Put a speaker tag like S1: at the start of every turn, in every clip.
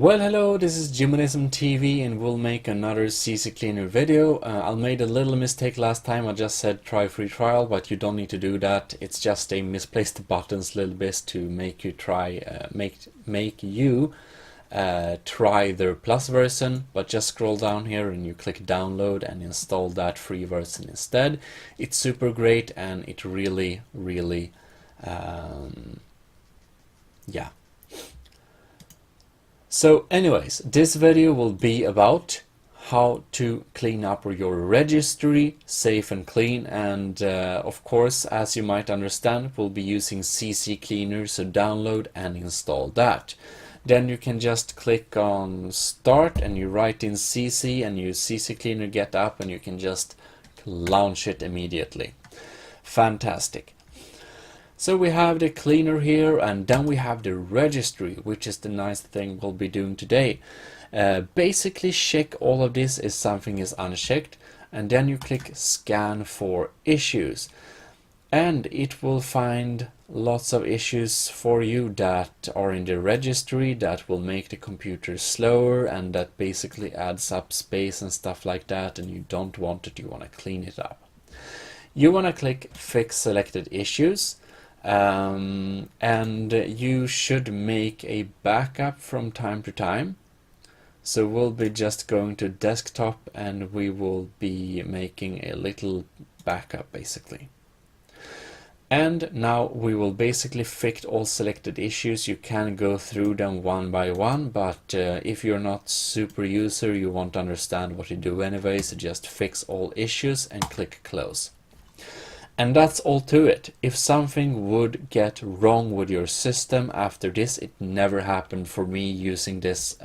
S1: Well, hello, this is Jimonism TV and we'll make another CC Cleaner video. I made a little mistake last time. I just said try free trial, but you don't need to do that. It's just a misplaced buttons a little bit to make you try try their plus version, but just scroll down here and you click download and install that free version instead. It's super great and it really yeah. So anyways, this video will be about how to clean up your registry safe and clean, and of course, as you might understand, we'll be using CC Cleaner, so download and install that. Then you can just click on start and you write in CC and you CC Cleaner get up and you can just launch it immediately. Fantastic. So we have the cleaner here, and then we have the registry, which is the nice thing we'll be doing today. Basically check all of this if something is unchecked, and then you click scan for issues, and it will find lots of issues for you that are in the registry that will make the computer slower, and that basically adds up space and stuff like that, and you don't want it, you want to clean it up. You want to click fix selected issues. And you should make a backup from time to time. So we'll be just going to desktop and we will be making a little backup basically. And now we will basically fix all selected issues. You can go through them one by one, but if you're not super user, you won't understand what you do anyway, so just fix all issues and click close. And that's all to it. If something would get wrong with your system after this, it never happened for me using this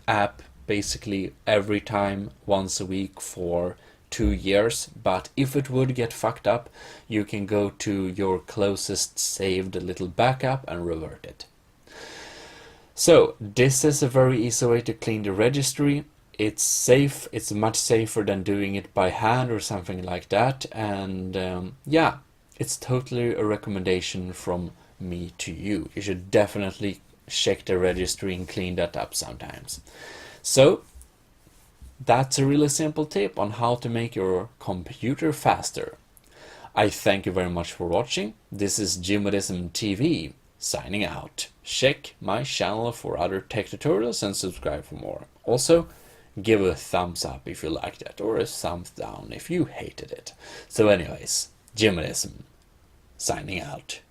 S1: app basically every time once a week for 2 years. But if it would get fucked up, you can go to your closest saved little backup and revert it. So this is a very easy way to clean the registry. It's safe, it's much safer than doing it by hand or something like that, and yeah, it's totally a recommendation from me to you. You should definitely check the registry and clean that up sometimes. So that's a really simple tip on how to make your computer faster. I thank you very much for watching. This is Jimonism TV signing out. Check my channel for other tech tutorials and subscribe for more. Also, give a thumbs up if you liked it, or a thumbs down if you hated it. So anyways, Jimonism signing out.